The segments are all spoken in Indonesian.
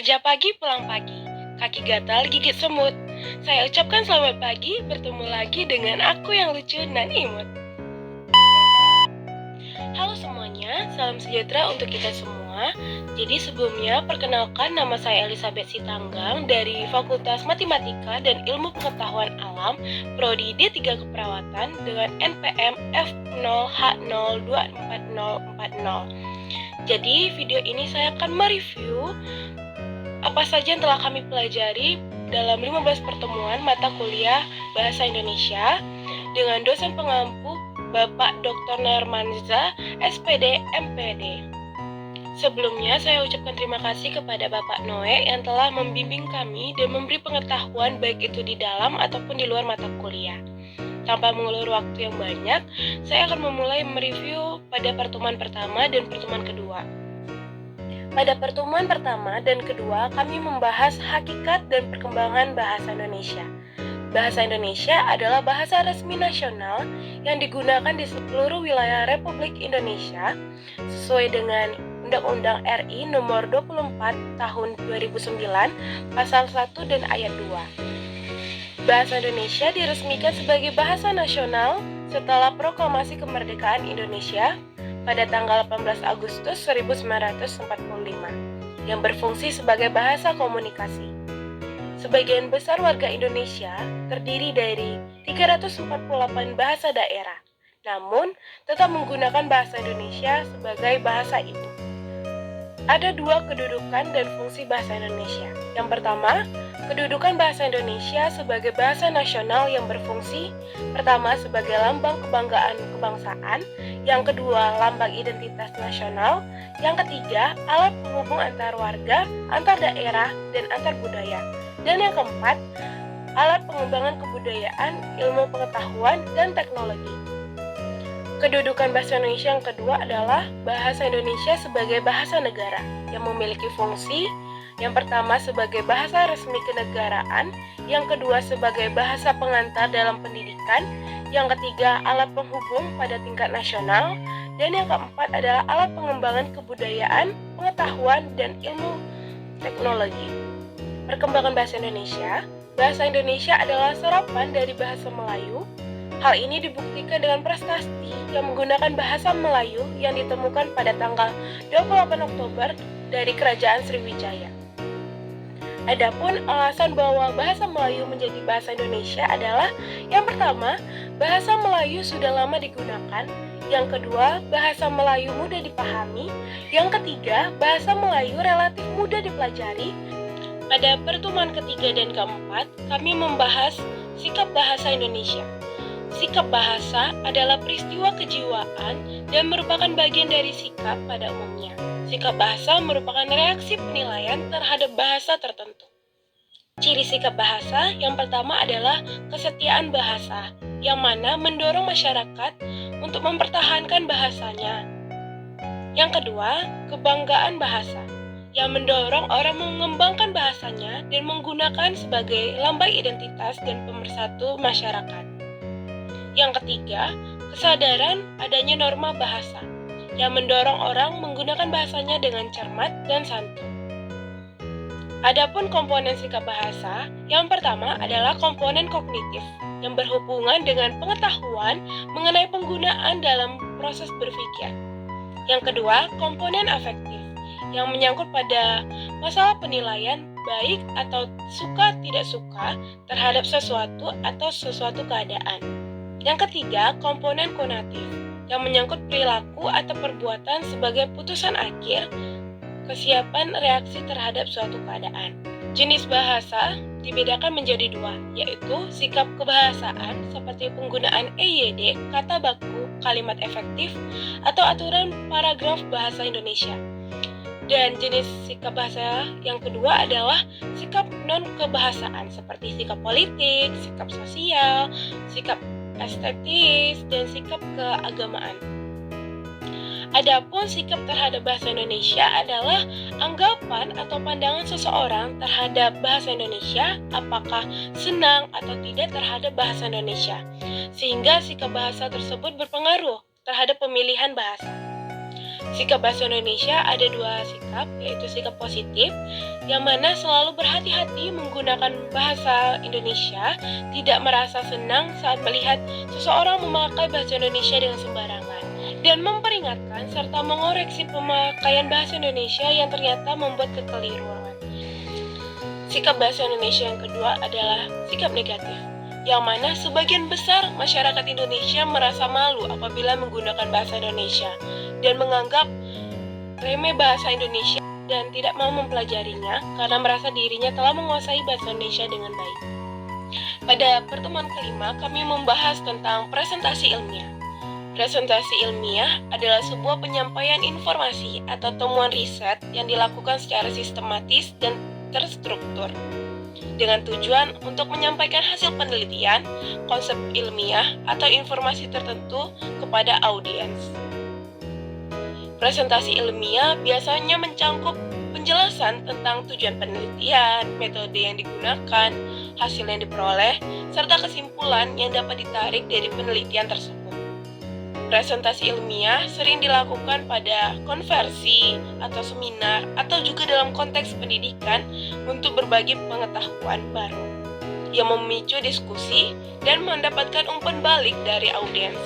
Kerja pagi pulang pagi, kaki gatal gigit semut. Saya ucapkan selamat pagi, bertemu lagi dengan aku yang lucu dan imut. Halo semuanya, salam sejahtera untuk kita semua. Jadi sebelumnya, perkenalkan nama saya Elizabeth Sitanggang dari Fakultas Matematika dan Ilmu Pengetahuan Alam, Prodi D3 Keperawatan dengan NPM F0H0244040. Jadi video ini saya akan mereview apa saja yang telah kami pelajari dalam 15 pertemuan mata kuliah Bahasa Indonesia dengan dosen pengampu Bapak Dr. Nermanza, SPD, MPD. Sebelumnya, saya ucapkan terima kasih kepada Bapak Noe yang telah membimbing kami dan memberi pengetahuan baik itu di dalam ataupun di luar mata kuliah. Tanpa mengulur waktu yang banyak, saya akan memulai mereview pada pertemuan pertama dan pertemuan kedua. Pada pertemuan pertama dan kedua, kami membahas hakikat dan perkembangan bahasa Indonesia. Bahasa Indonesia adalah bahasa resmi nasional yang digunakan di seluruh wilayah Republik Indonesia sesuai dengan Undang-Undang RI Nomor 24 Tahun 2009 Pasal 1 dan Ayat 2. Bahasa Indonesia diresmikan sebagai bahasa nasional setelah Proklamasi Kemerdekaan Indonesia pada tanggal 18 Agustus 1945 yang berfungsi sebagai bahasa komunikasi. Sebagian besar warga Indonesia terdiri dari 348 bahasa daerah, namun tetap menggunakan bahasa Indonesia sebagai bahasa ibu. Ada dua kedudukan dan fungsi bahasa Indonesia. Yang pertama, kedudukan bahasa Indonesia sebagai bahasa nasional yang berfungsi pertama sebagai lambang kebanggaan kebangsaan, yang kedua lambang identitas nasional, yang ketiga alat penghubung antar warga, antar daerah, dan antar budaya, dan yang keempat alat pengembangan kebudayaan, ilmu pengetahuan, dan teknologi. Kedudukan bahasa Indonesia yang kedua adalah bahasa Indonesia sebagai bahasa negara yang memiliki fungsi yang pertama sebagai bahasa resmi kenegaraan, yang kedua sebagai bahasa pengantar dalam pendidikan, yang ketiga alat penghubung pada tingkat nasional, dan yang keempat adalah alat pengembangan kebudayaan, pengetahuan, dan ilmu teknologi. Perkembangan bahasa Indonesia. Bahasa Indonesia adalah serapan dari bahasa Melayu. Hal ini dibuktikan dengan prasasti yang menggunakan bahasa Melayu yang ditemukan pada tanggal 28 Oktober dari Kerajaan Sriwijaya. Adapun alasan bahwa bahasa Melayu menjadi bahasa Indonesia adalah yang pertama, bahasa Melayu sudah lama digunakan, yang kedua, bahasa Melayu mudah dipahami, yang ketiga, bahasa Melayu relatif mudah dipelajari. Pada pertemuan ketiga dan keempat, kami membahas sikap bahasa Indonesia. Sikap bahasa adalah peristiwa kejiwaan dan merupakan bagian dari sikap pada umumnya. Sikap bahasa merupakan reaksi penilaian terhadap bahasa tertentu. Ciri sikap bahasa yang pertama adalah kesetiaan bahasa, yang mana mendorong masyarakat untuk mempertahankan bahasanya. Yang kedua, kebanggaan bahasa, yang mendorong orang mengembangkan bahasanya dan menggunakan sebagai lambang identitas dan pemersatu masyarakat. Yang ketiga, kesadaran adanya norma bahasa, yang mendorong orang menggunakan bahasanya dengan cermat dan santun. Adapun komponen sikap bahasa, yang pertama adalah komponen kognitif, yang berhubungan dengan pengetahuan mengenai penggunaan dalam proses berpikir. Yang kedua, komponen afektif, yang menyangkut pada masalah penilaian baik atau suka tidak suka terhadap sesuatu atau sesuatu keadaan. Yang ketiga, komponen konatif, yang menyangkut perilaku atau perbuatan sebagai putusan akhir, kesiapan reaksi terhadap suatu keadaan. Jenis bahasa dibedakan menjadi dua, yaitu sikap kebahasaan seperti penggunaan EYD, kata baku, kalimat efektif, atau aturan paragraf bahasa Indonesia. Dan jenis sikap bahasa yang kedua adalah sikap non-kebahasaan seperti sikap politik, sikap sosial, sikap estetis, dan sikap keagamaan. Adapun sikap terhadap bahasa Indonesia adalah anggapan atau pandangan seseorang terhadap bahasa Indonesia, apakah senang atau tidak terhadap bahasa Indonesia, sehingga sikap bahasa tersebut berpengaruh terhadap pemilihan bahasa. Sikap bahasa Indonesia ada dua sikap, yaitu sikap positif, yang mana selalu berhati-hati menggunakan bahasa Indonesia, tidak merasa senang saat melihat seseorang memakai bahasa Indonesia dengan sembarangan, dan memperingatkan serta mengoreksi pemakaian bahasa Indonesia yang ternyata membuat kekeliruan. Sikap bahasa Indonesia yang kedua adalah sikap negatif, yang mana sebagian besar masyarakat Indonesia merasa malu apabila menggunakan bahasa Indonesia dan menganggap remeh bahasa Indonesia dan tidak mau mempelajarinya karena merasa dirinya telah menguasai bahasa Indonesia dengan baik. Pada pertemuan kelima, kami membahas tentang presentasi ilmiah. Presentasi ilmiah adalah sebuah penyampaian informasi atau temuan riset yang dilakukan secara sistematis dan terstruktur dengan tujuan untuk menyampaikan hasil penelitian, konsep ilmiah, atau informasi tertentu kepada audiens. Presentasi ilmiah biasanya mencangkup penjelasan tentang tujuan penelitian, metode yang digunakan, hasil yang diperoleh, serta kesimpulan yang dapat ditarik dari penelitian tersebut. Presentasi ilmiah sering dilakukan pada konversi atau seminar atau juga dalam konteks pendidikan untuk berbagi pengetahuan baru yang memicu diskusi dan mendapatkan umpan balik dari audiens.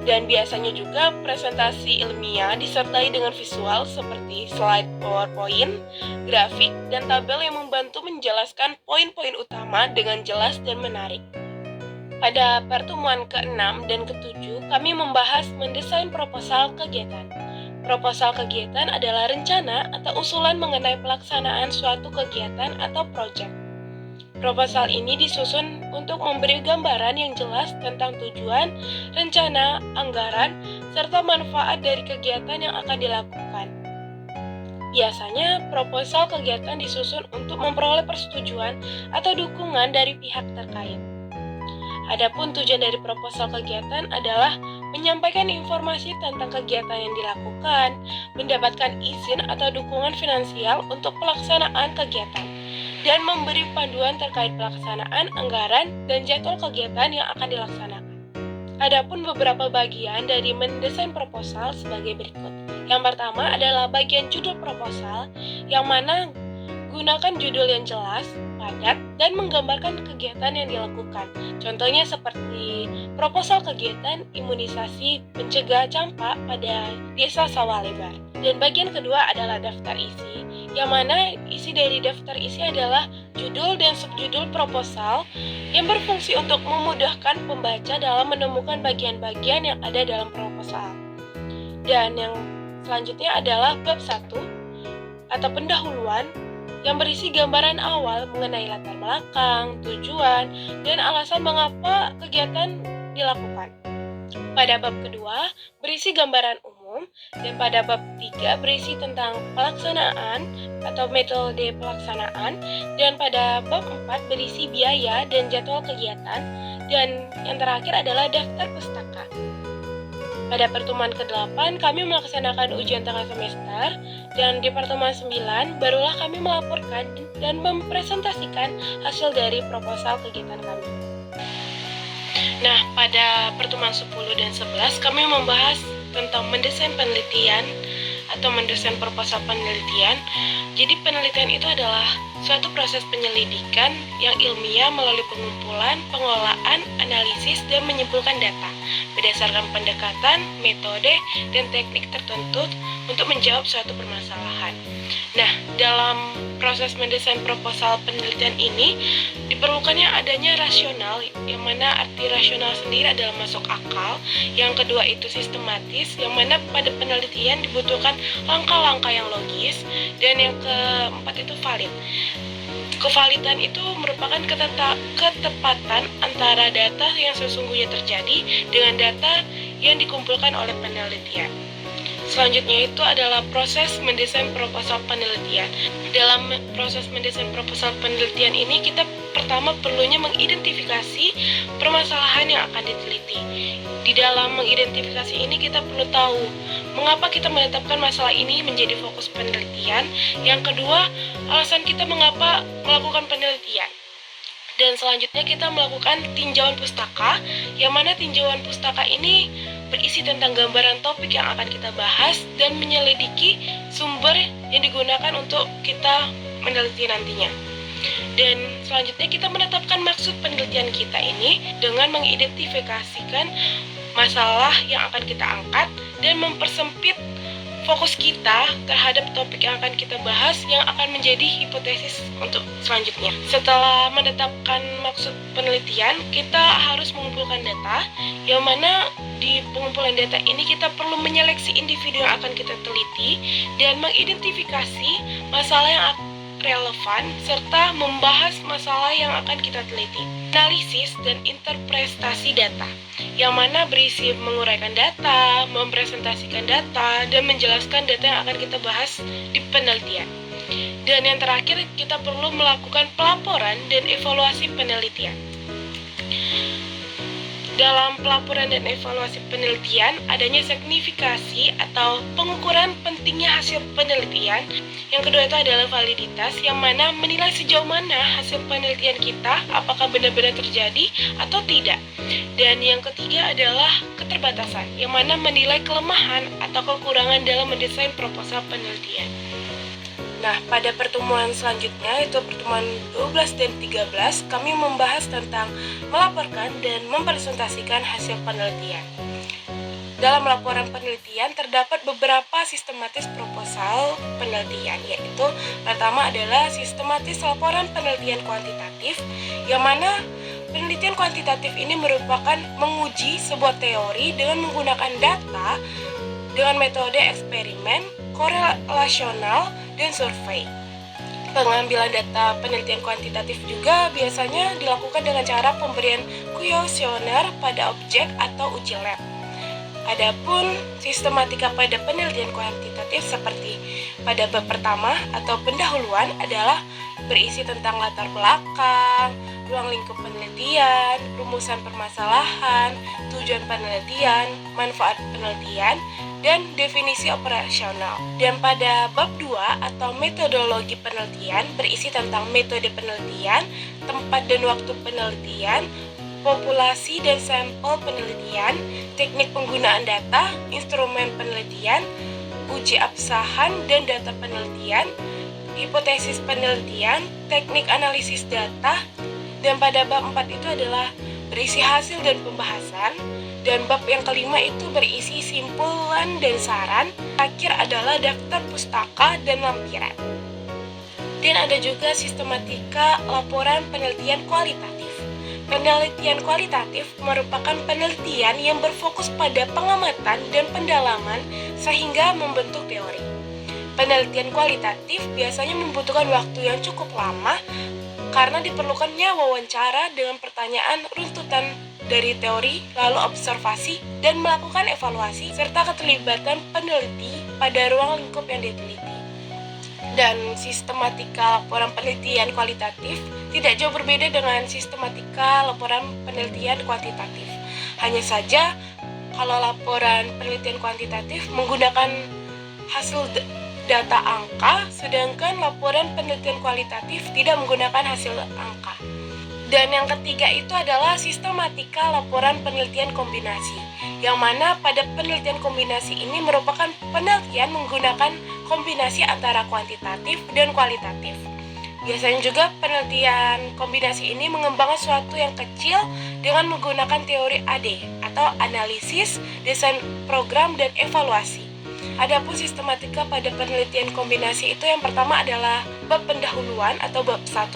Dan biasanya juga presentasi ilmiah disertai dengan visual seperti slide PowerPoint, grafik, dan tabel yang membantu menjelaskan poin-poin utama dengan jelas dan menarik. Pada pertemuan ke-6 dan ke-7, kami membahas mendesain proposal kegiatan. Proposal kegiatan adalah rencana atau usulan mengenai pelaksanaan suatu kegiatan atau proyek. Proposal ini disusun untuk memberi gambaran yang jelas tentang tujuan, rencana, anggaran, serta manfaat dari kegiatan yang akan dilakukan. Biasanya, proposal kegiatan disusun untuk memperoleh persetujuan atau dukungan dari pihak terkait. Adapun tujuan dari proposal kegiatan adalah menyampaikan informasi tentang kegiatan yang dilakukan, mendapatkan izin atau dukungan finansial untuk pelaksanaan kegiatan, dan memberi panduan terkait pelaksanaan anggaran dan jadwal kegiatan yang akan dilaksanakan. Adapun beberapa bagian dari mendesain proposal sebagai berikut. Yang pertama adalah bagian judul proposal, yang mana gunakan judul yang jelas, padat, dan menggambarkan kegiatan yang dilakukan. Contohnya seperti proposal kegiatan imunisasi pencegah campak pada Desa Sawalebar. Dan bagian kedua adalah daftar isi, yang mana isi dari daftar isi adalah judul dan subjudul proposal yang berfungsi untuk memudahkan pembaca dalam menemukan bagian-bagian yang ada dalam proposal. Dan yang selanjutnya adalah bab 1 atau pendahuluan yang berisi gambaran awal mengenai latar belakang, tujuan, dan alasan mengapa kegiatan dilakukan. Pada bab kedua berisi gambaran umum, dan pada bab 3 berisi tentang pelaksanaan atau metode pelaksanaan, dan pada bab 4 berisi biaya dan jadwal kegiatan, dan yang terakhir adalah daftar pustaka. Pada pertemuan ke-8 kami melaksanakan ujian tengah semester, dan di pertemuan 9 barulah kami melaporkan dan mempresentasikan hasil dari proposal kegiatan kami. Nah, pada pertemuan 10 dan 11 kami membahas tentang mendesain penelitian atau mendesain proposal penelitian. Jadi penelitian itu adalah suatu proses penyelidikan yang ilmiah melalui pengumpulan, pengolahan, analisis, dan menyimpulkan data berdasarkan pendekatan, metode, dan teknik tertentu untuk menjawab suatu permasalahan. Nah, dalam proses mendesain proposal penelitian ini diperlukannya adanya rasional, yang mana arti rasional sendiri adalah masuk akal. Yang kedua itu sistematis, yang mana pada penelitian dibutuhkan langkah-langkah yang logis, dan yang keempat itu valid. Kevalidan itu merupakan ketepatan antara data yang sesungguhnya terjadi dengan data yang dikumpulkan oleh penelitian. Selanjutnya itu adalah proses mendesain proposal penelitian. Dalam proses mendesain proposal penelitian ini, kita pertama perlunya mengidentifikasi permasalahan yang akan diteliti. Di dalam mengidentifikasi ini kita perlu tahu mengapa kita menetapkan masalah ini menjadi fokus penelitian. Yang kedua, alasan kita mengapa melakukan penelitian. Dan selanjutnya kita melakukan tinjauan pustaka, yang mana tinjauan pustaka ini berisi tentang gambaran topik yang akan kita bahas dan menyelidiki sumber yang digunakan untuk kita meneliti nantinya. Dan selanjutnya kita menetapkan maksud penelitian kita ini dengan mengidentifikasikan masalah yang akan kita angkat dan mempersempit fokus kita terhadap topik yang akan kita bahas yang akan menjadi hipotesis untuk selanjutnya. Setelah menetapkan maksud penelitian, kita harus mengumpulkan data, yang mana di pengumpulan data ini kita perlu menyeleksi individu yang akan kita teliti dan mengidentifikasi masalah yang relevan serta membahas masalah yang akan kita teliti. Analisis dan interpretasi data, yang mana berisi menguraikan data, mempresentasikan data, dan menjelaskan data yang akan kita bahas di penelitian. Dan yang terakhir, kita perlu melakukan pelaporan dan evaluasi penelitian. Dalam pelaporan dan evaluasi penelitian, adanya signifikasi atau pengukuran pentingnya hasil penelitian. Yang kedua itu adalah validitas, yang mana menilai sejauh mana hasil penelitian kita, apakah benar-benar terjadi atau tidak. Dan yang ketiga adalah keterbatasan, yang mana menilai kelemahan atau kekurangan dalam mendesain proposal penelitian. Nah, pada pertemuan selanjutnya, yaitu pertemuan 12 dan 13, kami membahas tentang melaporkan dan mempresentasikan hasil penelitian. Dalam laporan penelitian terdapat beberapa sistematis proposal penelitian, yaitu pertama adalah sistematis laporan penelitian kuantitatif, yang mana penelitian kuantitatif ini merupakan menguji sebuah teori dengan menggunakan data dengan metode eksperimen, korelasional, dan survei. Pengambilan data penelitian kuantitatif juga biasanya dilakukan dengan cara pemberian kuesioner pada objek atau uji lab. Adapun sistematika pada penelitian kuantitatif seperti pada bab pertama atau pendahuluan adalah berisi tentang latar belakang, ruang lingkup penelitian, rumusan permasalahan, tujuan penelitian, manfaat penelitian, dan definisi operasional. Dan pada bab 2 atau metodologi penelitian berisi tentang metode penelitian, tempat dan waktu penelitian, populasi dan sampel penelitian, teknik penggunaan data, instrumen penelitian, uji absahan dan data penelitian, hipotesis penelitian, teknik analisis data. Dan pada bab 4 itu adalah berisi hasil dan pembahasan. Dan bab yang kelima itu berisi simpulan dan saran. Terakhir adalah daftar pustaka dan lampiran. Dan ada juga sistematika laporan penelitian kualitatif. Penelitian kualitatif merupakan penelitian yang berfokus pada pengamatan dan pendalaman sehingga membentuk teori. Penelitian kualitatif biasanya membutuhkan waktu yang cukup lama karena diperlukannya wawancara dengan pertanyaan runtutan dari teori, lalu observasi, dan melakukan evaluasi, serta keterlibatan peneliti pada ruang lingkup yang diteliti. Dan sistematika laporan penelitian kualitatif tidak jauh berbeda dengan sistematika laporan penelitian kuantitatif. Hanya saja, kalau laporan penelitian kuantitatif menggunakan hasil data angka, sedangkan laporan penelitian kualitatif tidak menggunakan hasil angka. Dan yang ketiga itu adalah sistematika laporan penelitian kombinasi, yang mana pada penelitian kombinasi ini merupakan penelitian menggunakan kombinasi antara kuantitatif dan kualitatif. Biasanya juga penelitian kombinasi ini mengembangkan suatu yang kecil dengan menggunakan teori AD atau analisis, desain program, dan evaluasi. Adapun sistematika pada penelitian kombinasi itu yang pertama adalah bab pendahuluan atau bab 1,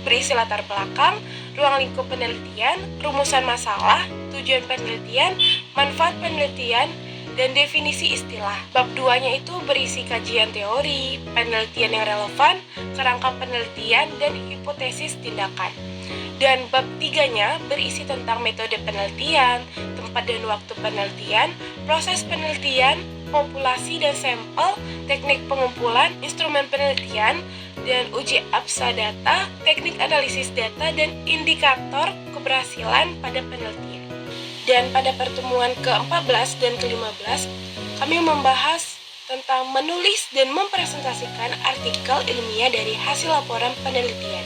berisi latar belakang, ruang lingkup penelitian, rumusan masalah, tujuan penelitian, manfaat penelitian, dan definisi istilah. Bab 2-nya itu berisi kajian teori, penelitian yang relevan, kerangka penelitian, dan hipotesis tindakan. Dan bab 3-nya berisi tentang metode penelitian, tempat dan waktu penelitian, proses penelitian, populasi dan sampel, teknik pengumpulan, instrumen penelitian, dan uji absa data, teknik analisis data, dan indikator keberhasilan pada penelitian. Dan pada pertemuan ke-14 dan ke-15, kami membahas tentang menulis dan mempresentasikan artikel ilmiah dari hasil laporan penelitian.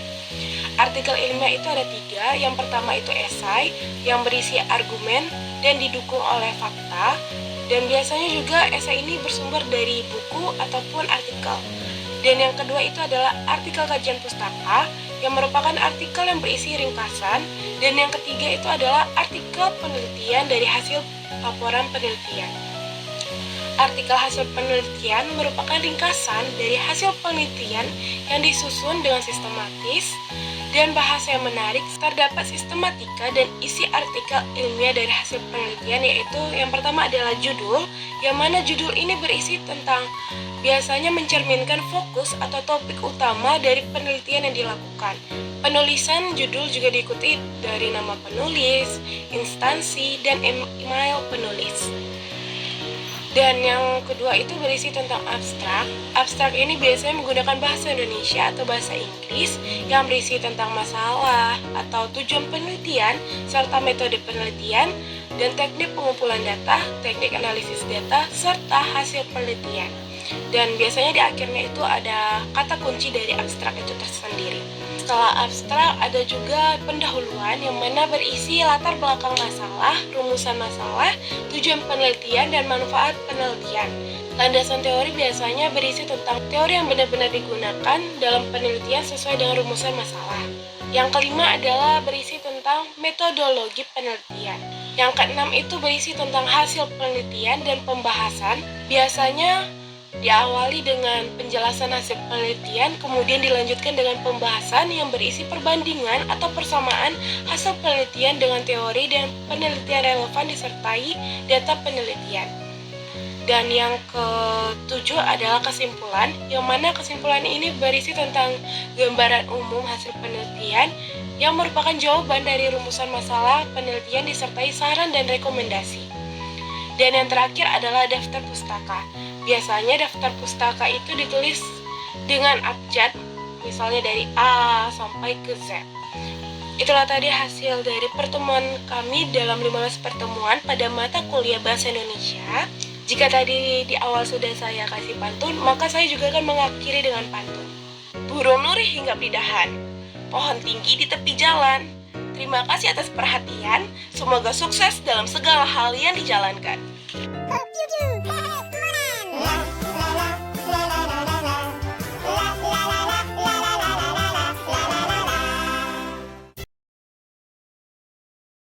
Artikel ilmiah itu ada 3. Yang pertama itu esai yang berisi argumen dan didukung oleh fakta. Dan biasanya juga esai ini bersumber dari buku ataupun artikel. Dan yang kedua itu adalah artikel kajian pustaka yang merupakan artikel yang berisi ringkasan. Dan yang ketiga itu adalah artikel penelitian dari hasil laporan penelitian. Artikel hasil penelitian merupakan ringkasan dari hasil penelitian yang disusun dengan sistematis dan bahasa yang menarik. Terdapat sistematika dan isi artikel ilmiah dari hasil penelitian, yaitu yang pertama adalah judul, yang mana judul ini berisi tentang biasanya mencerminkan fokus atau topik utama dari penelitian yang dilakukan. Penulisan judul juga diikuti dari nama penulis, instansi, dan email penulis. Dan yang kedua itu berisi tentang abstrak. Abstrak ini biasanya menggunakan bahasa Indonesia atau bahasa Inggris yang berisi tentang masalah atau tujuan penelitian serta metode penelitian dan teknik pengumpulan data, teknik analisis data, serta hasil penelitian. Dan biasanya di akhirnya itu ada kata kunci dari abstrak itu tersendiri. Setelah abstrak ada juga pendahuluan yang mana berisi latar belakang masalah, rumusan masalah, tujuan penelitian, dan manfaat penelitian. Landasan teori biasanya berisi tentang teori yang benar-benar digunakan dalam penelitian sesuai dengan rumusan masalah. Yang kelima adalah berisi tentang metodologi penelitian. Yang keenam itu berisi tentang hasil penelitian dan pembahasan. Biasanya diawali dengan penjelasan hasil penelitian, kemudian dilanjutkan dengan pembahasan yang berisi perbandingan atau persamaan hasil penelitian dengan teori dan penelitian relevan disertai data penelitian. Dan yang ketujuh adalah kesimpulan, yang mana kesimpulan ini berisi tentang gambaran umum hasil penelitian yang merupakan jawaban dari rumusan masalah penelitian disertai saran dan rekomendasi. Dan yang terakhir adalah daftar pustaka. Biasanya daftar pustaka itu ditulis dengan abjad, misalnya dari A sampai ke Z. Itulah tadi hasil dari pertemuan kami dalam 15 pertemuan pada mata kuliah Bahasa Indonesia. Jika tadi di awal sudah saya kasih pantun, maka saya juga akan mengakhiri dengan pantun. Burung nuri hingga pidahan, pohon tinggi di tepi jalan. Terima kasih atas perhatian, semoga sukses dalam segala hal yang dijalankan. Hope you do.